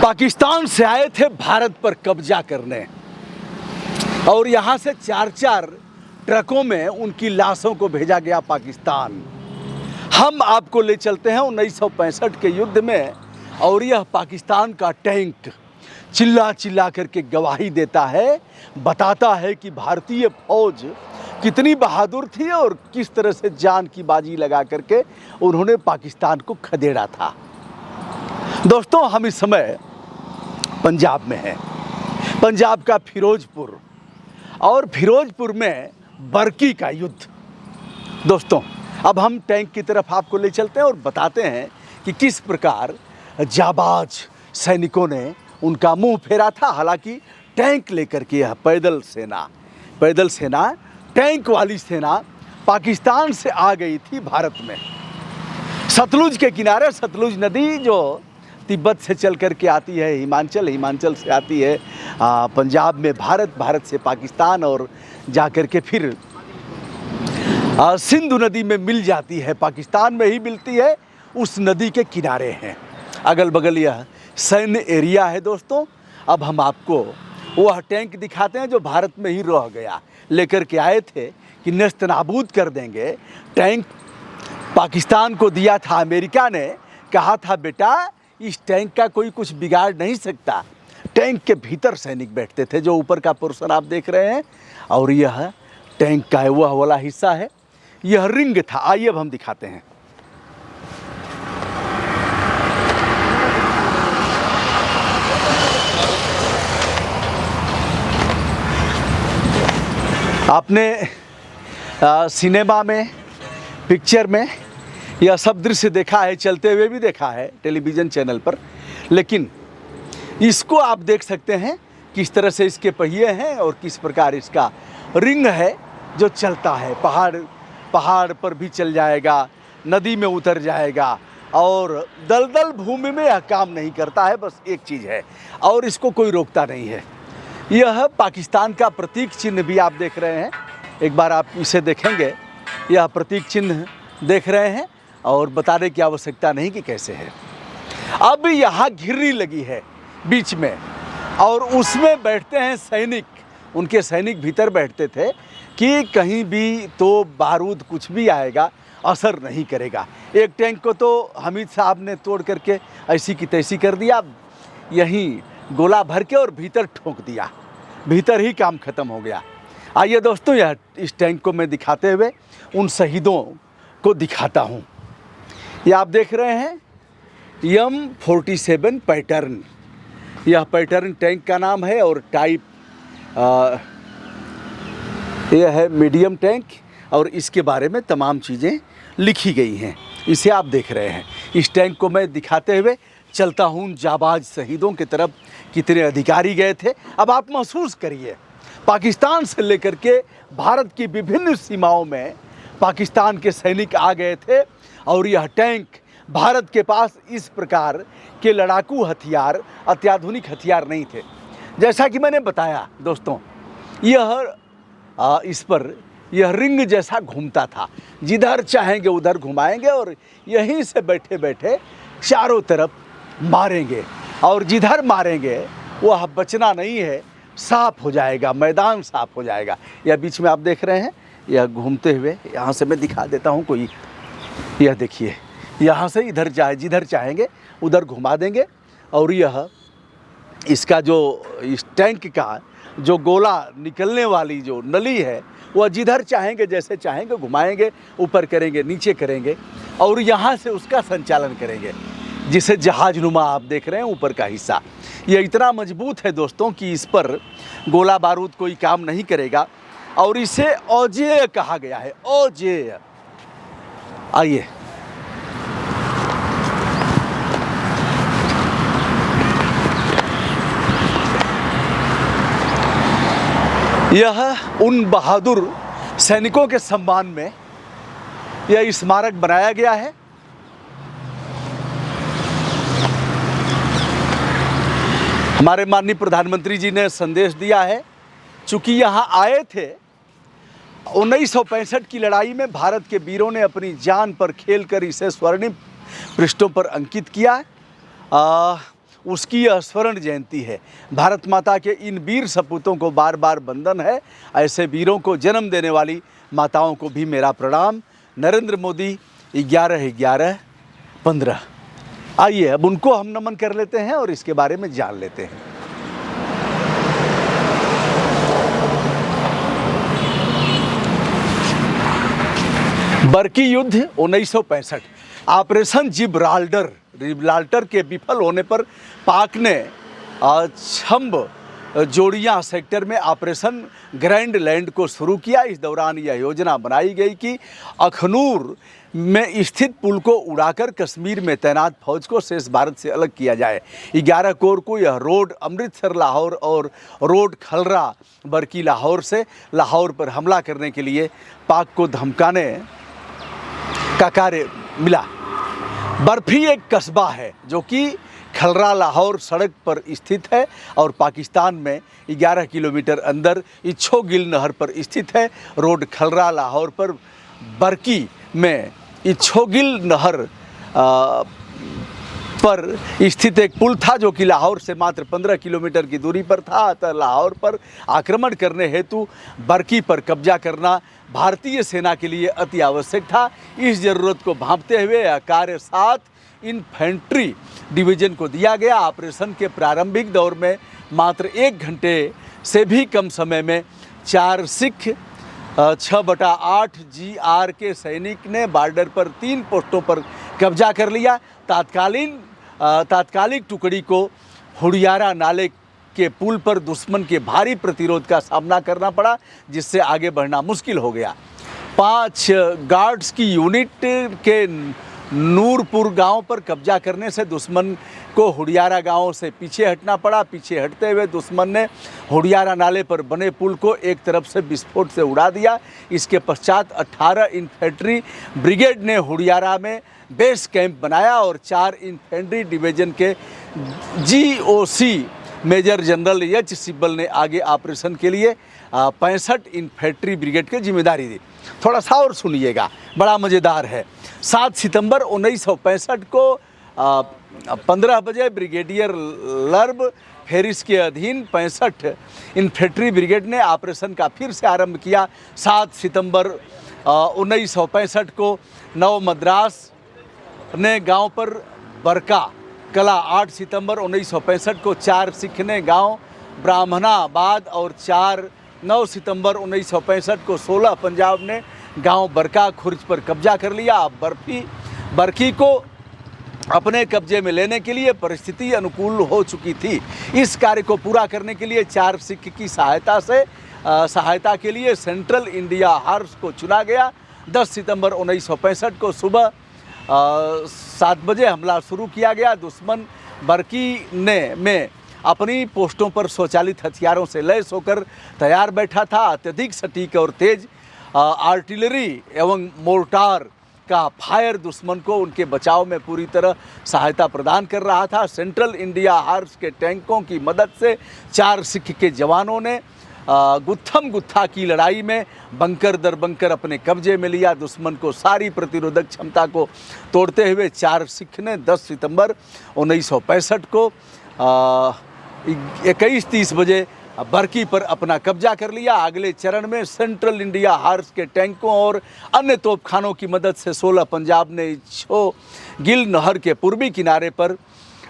पाकिस्तान से आए थे भारत पर कब्जा करने और यहाँ से 4-4 ट्रकों में उनकी लाशों को भेजा गया पाकिस्तान। हम आपको ले चलते हैं 1965 के युद्ध में और यह पाकिस्तान का टैंक चिल्ला चिल्ला करके गवाही देता है, बताता है कि भारतीय फौज कितनी बहादुर थी और किस तरह से जान की बाजी लगा करके उन्होंने पाकिस्तान को खदेड़ा था। दोस्तों, हम इस समय पंजाब में हैं, पंजाब का फिरोजपुर, और फिरोजपुर में बरकी का युद्ध। दोस्तों, अब हम टैंक की तरफ आपको ले चलते हैं और बताते हैं कि किस प्रकार जाबाज सैनिकों ने उनका मुंह फेरा था। हालांकि टैंक लेकर के यह पैदल सेना टैंक वाली सेना पाकिस्तान से आ गई थी भारत में। सतलुज के किनारे, सतलुज नदी जो तिब्बत से चल कर के आती है हिमाचल से आती है पंजाब में भारत से पाकिस्तान और जा कर के फिर सिंधु नदी में मिल जाती है, पाकिस्तान में ही मिलती है। उस नदी के किनारे हैं, अगल बगल यह सैन्य एरिया है। दोस्तों, अब हम आपको वह टैंक दिखाते हैं जो भारत में ही रह गया, लेकर के आए थे कि नस्त नाबूद कर देंगे। टैंक पाकिस्तान को दिया था, अमेरिका ने कहा था बेटा इस टैंक का कोई कुछ बिगाड़ नहीं सकता। टैंक के भीतर सैनिक बैठते थे, जो ऊपर का पोर्शन आप देख रहे हैं, और यह टैंक का वह वाला हिस्सा है, यह रिंग था। आइए अब हम दिखाते हैं। आपने सिनेमा में, पिक्चर में यह सब दृश्य देखा है, चलते हुए भी देखा है टेलीविज़न चैनल पर, लेकिन इसको आप देख सकते हैं किस तरह से इसके पहिए हैं और किस प्रकार इसका रिंग है जो चलता है। पहाड़ पर भी चल जाएगा, नदी में उतर जाएगा, और दलदल भूमि में यह काम नहीं करता है। बस एक चीज़ है, और इसको कोई रोकता नहीं है। यह पाकिस्तान का प्रतीक चिन्ह भी आप देख रहे हैं, एक बार आप इसे देखेंगे, यह प्रतीक चिन्ह देख रहे हैं, और बताने की आवश्यकता नहीं कि कैसे है। अब यहाँ घिर्री लगी है बीच में, और उसमें बैठते हैं सैनिक। उनके सैनिक भीतर बैठते थे कि कहीं भी तो बारूद कुछ भी आएगा असर नहीं करेगा। एक टैंक को तो हामिद साहब ने तोड़ करके ऐसी की तैसी कर दिया, यहीं गोला भर के और भीतर ठोक दिया, भीतर ही काम खत्म हो गया। आइए दोस्तों, यह इस टैंक को मैं दिखाते हुए उन शहीदों को दिखाता हूँ। ये आप देख रहे हैं M47 पैटर्न, यह पैटर्न टैंक का नाम है, और टाइप यह है मीडियम टैंक, और इसके बारे में तमाम चीज़ें लिखी गई हैं। इसे आप देख रहे हैं। इस टैंक को मैं दिखाते हुए चलता हूँ जाबाज शहीदों की तरफ। कितने अधिकारी गए थे, अब आप महसूस करिए। पाकिस्तान से लेकर के भारत की विभिन्न सीमाओं में पाकिस्तान के सैनिक आ गए थे, और यह टैंक, भारत के पास इस प्रकार के लड़ाकू हथियार, अत्याधुनिक हथियार नहीं थे। जैसा कि मैंने बताया दोस्तों, इस पर यह रिंग जैसा घूमता था, जिधर चाहेंगे उधर घुमाएंगे, और यहीं से बैठे बैठे चारों तरफ मारेंगे, और जिधर मारेंगे वह बचना नहीं है, साफ हो जाएगा, मैदान साफ हो जाएगा। यह बीच में आप देख रहे हैं, यह घूमते हुए, यहाँ से मैं दिखा देता हूँ कोई, यह देखिए, यहाँ से इधर जिधर चाहेंगे उधर घुमा देंगे, और यह इसका जो इस टैंक का जो गोला निकलने वाली जो नली है, वह जिधर चाहेंगे जैसे चाहेंगे घुमाएंगे, ऊपर करेंगे, नीचे करेंगे, और यहाँ से उसका संचालन करेंगे, जिसे जहाजनुमा आप देख रहे हैं ऊपर का हिस्सा। यह इतना मजबूत है दोस्तों कि इस पर गोला बारूद कोई काम नहीं करेगा, और इसे अजेय कहा गया है, अजेय। आइए, यह उन बहादुर सैनिकों के सम्मान में यह स्मारक बनाया गया है। हमारे माननीय प्रधानमंत्री जी ने संदेश दिया है, चूँकि यहाँ आए थे 1965 की लड़ाई में, भारत के वीरों ने अपनी जान पर खेलकर इसे स्वर्णिम पृष्ठों पर अंकित किया। उसकी यह स्वर्ण जयंती है। भारत माता के इन वीर सपूतों को बार बार वंदन है। ऐसे वीरों को जन्म देने वाली माताओं को भी मेरा प्रणाम। नरेंद्र मोदी 11/11/15। आइए अब उनको हम नमन कर लेते हैं और इसके बारे में जान लेते हैं। बर्की युद्ध 1965। ऑपरेशन जिब्राल्टर के विफल होने पर पाक ने छंब जोड़ियां सेक्टर में ऑपरेशन ग्रैंड लैंड को शुरू किया। इस दौरान यह योजना बनाई गई कि अखनूर में स्थित पुल को उड़ाकर कश्मीर में तैनात फौज को शेष भारत से अलग किया जाए। 11 कोर को यह रोड अमृतसर लाहौर और रोड खलरा बर्की लाहौर से लाहौर पर हमला करने के लिए पाक को धमकाने का कार्य मिला। बर्फी एक कस्बा है जो कि खलरा लाहौर सड़क पर स्थित है और पाकिस्तान में 11 किलोमीटर अंदर इच्छोगिल नहर पर स्थित है। रोड खलरा लाहौर पर बर्की में इच्छोगिल नहर पर स्थित एक पुल था जो कि लाहौर से मात्र 15 किलोमीटर की दूरी पर था। अतः लाहौर पर आक्रमण करने हेतु बर्की पर कब्जा करना भारतीय सेना के लिए अति आवश्यक था। इस जरूरत को भांपते हुए यह कार्य 7 इन्फेंट्री डिवीजन को दिया गया। ऑपरेशन के प्रारंभिक दौर में मात्र 1 घंटे से भी कम समय में 4 सिख 6/8 GR के सैनिक ने बॉर्डर पर 3 पोस्टों पर कब्जा कर लिया। तात्कालिक टुकड़ी को हुडियारा नाले के पुल पर दुश्मन के भारी प्रतिरोध का सामना करना पड़ा, जिससे आगे बढ़ना मुश्किल हो गया। 5 गार्ड्स की यूनिट के नूरपुर गांव पर कब्जा करने से दुश्मन को हुडियारा गांव से पीछे हटना पड़ा। पीछे हटते हुए दुश्मन ने हुडियारा नाले पर बने पुल को एक तरफ से विस्फोट से उड़ा दिया। इसके पश्चात 18 इन्फेंट्री ब्रिगेड ने हुडियारा में बेस कैंप बनाया और 4 इन्फेंट्री डिवीजन के GOC major general H Sibbal ने आगे ऑपरेशन के लिए 65 इन्फेंट्री ब्रिगेड की जिम्मेदारी दी। थोड़ा सा और सुनिएगा, बड़ा मज़ेदार है। 7 सितंबर 1965 को 15 बजे ब्रिगेडियर लर्ब फेरिस के अधीन 65 इन्फेंट्री ब्रिगेड ने ऑपरेशन का फिर से आरंभ किया। 7 सितंबर 1965 को नव मद्रास ने गांव पर बरका कला। 8 सितंबर 1965 को 4 सिख ने गांव ब्राह्मणाबाद और 9 सितंबर 1965 को 16 पंजाब ने गांव बरका खुर्ज पर कब्जा कर लिया। अब बर्की को अपने कब्जे में लेने के लिए परिस्थिति अनुकूल हो चुकी थी। इस कार्य को पूरा करने के लिए 4 सिख की सहायता के लिए सेंट्रल इंडिया हॉर्स को चुना गया। 10 सितंबर 1965 को सुबह 7 बजे हमला शुरू किया गया। दुश्मन बर्की में अपनी पोस्टों पर स्वचालित हथियारों से लैस होकर तैयार बैठा था। अत्यधिक सटीक और तेज आर्टिलरी एवं मोर्टार का फायर दुश्मन को उनके बचाव में पूरी तरह सहायता प्रदान कर रहा था। सेंट्रल इंडिया हॉर्स के टैंकों की मदद से 4 सिख के जवानों ने गुत्थम गुत्था की लड़ाई में बंकर दर बंकर अपने कब्जे में लिया। दुश्मन को सारी प्रतिरोधक क्षमता को तोड़ते हुए 4 सिख ने 10 सितंबर 1965 को 21:30 बजे बर्की पर अपना कब्जा कर लिया। अगले चरण में सेंट्रल इंडिया हॉर्स के टैंकों और अन्य तोपखानों की मदद से 16 पंजाब ने इच्छोगिल नहर के पूर्वी किनारे पर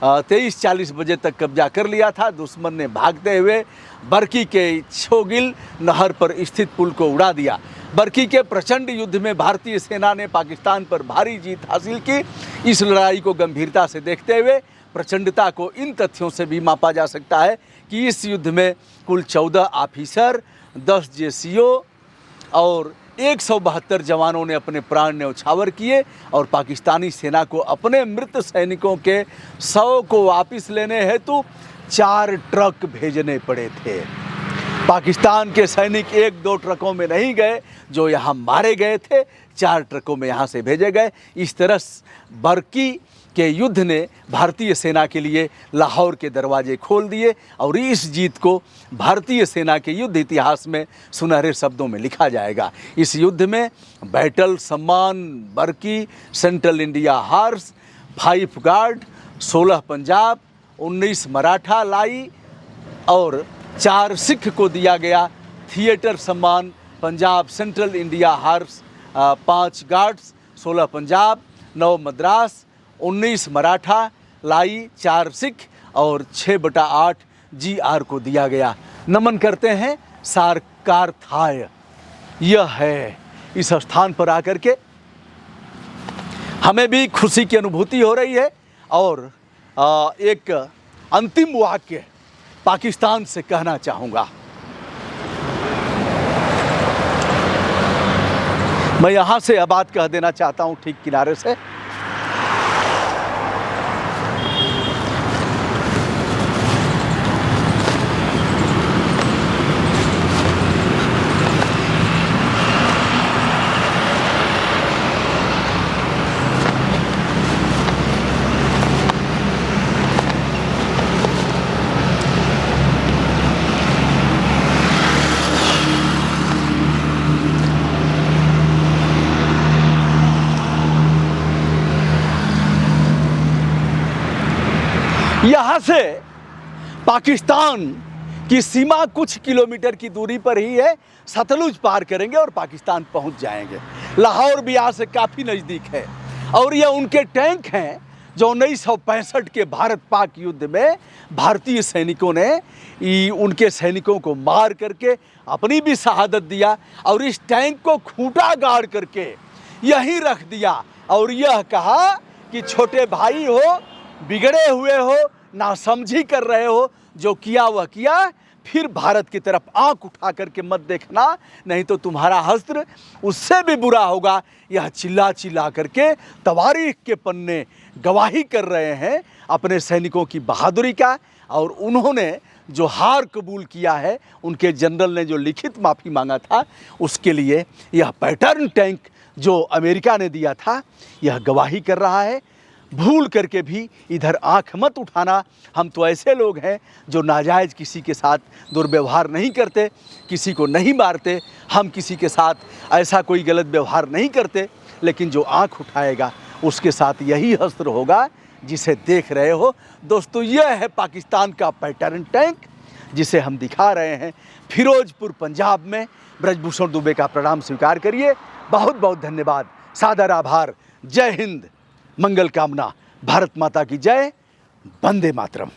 23:40 बजे तक कब्जा कर लिया था। दुश्मन ने भागते हुए बर्की के इच्छोगिल नहर पर स्थित पुल को उड़ा दिया। बर्की के प्रचंड युद्ध में भारतीय सेना ने पाकिस्तान पर भारी जीत हासिल की। इस लड़ाई को गंभीरता से देखते हुए प्रचंडता को इन तथ्यों से भी मापा जा सकता है कि इस युद्ध में कुल 14 ऑफिसर, 10 JCO और 172 जवानों ने अपने प्राण न्यौछावर किए और पाकिस्तानी सेना को अपने मृत सैनिकों के 100 को वापस लेने हेतु 4 ट्रक भेजने पड़े थे। पाकिस्तान के सैनिक 1-2 ट्रकों में नहीं गए जो यहाँ मारे गए थे, 4 ट्रकों में यहाँ से भेजे गए। इस तरह बर्की के युद्ध ने भारतीय सेना के लिए लाहौर के दरवाजे खोल दिए और इस जीत को भारतीय सेना के युद्ध इतिहास में सुनहरे शब्दों में लिखा जाएगा। इस युद्ध में बैटल सम्मान Burki, Central India Horse, 5 guard, 16 Punjab 19 Maratha light और 4 सिख को दिया गया थिएटर सम्मान। Punjab Central India Horse 5 guards, 16 Punjab, 9 Madras, 19 Maratha light, 4 Sikh और 6/8 GR को दिया गया। नमन करते हैं सारकार्थाय। यह है इस स्थान पर आकर के हमें भी खुशी की अनुभूति हो रही है। और एक अंतिम वाक्य पाकिस्तान से कहना चाहूँगा। मैं यहाँ से यह बात कह देना चाहता हूँ ठीक किनारे से। यहाँ से पाकिस्तान की सीमा कुछ किलोमीटर की दूरी पर ही है। सतलुज पार करेंगे और पाकिस्तान पहुँच जाएंगे। लाहौर भी यहाँ से काफ़ी नज़दीक है। और ये उनके टैंक हैं जो 1965 के भारत पाक युद्ध में भारतीय सैनिकों ने उनके सैनिकों को मार करके अपनी भी शहादत दिया। और इस टैंक को खूंटा गाड़ करके यहीं रख दिया और यह कहा कि छोटे भाई हो, बिगड़े हुए हो, नासमझी कर रहे हो, जो किया वह किया, फिर भारत की तरफ आंख उठा करके मत देखना, नहीं तो तुम्हारा हश्र उससे भी बुरा होगा। यह चिल्ला चिल्ला करके तवारीख के पन्ने गवाही कर रहे हैं अपने सैनिकों की बहादुरी का। और उन्होंने जो हार कबूल किया है, उनके जनरल ने जो लिखित माफ़ी मांगा था, उसके लिए यह पैटर्न टैंक जो अमेरिका ने दिया था, यह गवाही कर रहा है। भूल करके भी इधर आंख मत उठाना। हम तो ऐसे लोग हैं जो नाजायज़ किसी के साथ दुर्व्यवहार नहीं करते, किसी को नहीं मारते, हम किसी के साथ ऐसा कोई गलत व्यवहार नहीं करते। लेकिन जो आंख उठाएगा उसके साथ यही हश्र होगा जिसे देख रहे हो। दोस्तों, यह है पाकिस्तान का पैटर्न टैंक जिसे हम दिखा रहे हैं फिरोजपुर पंजाब में। ब्रजभूषण दुबे का प्रणाम स्वीकार करिए। बहुत बहुत धन्यवाद, सादर आभार। जय हिंद, मंगल कामना। भारत माता की जय। वंदे मातरम।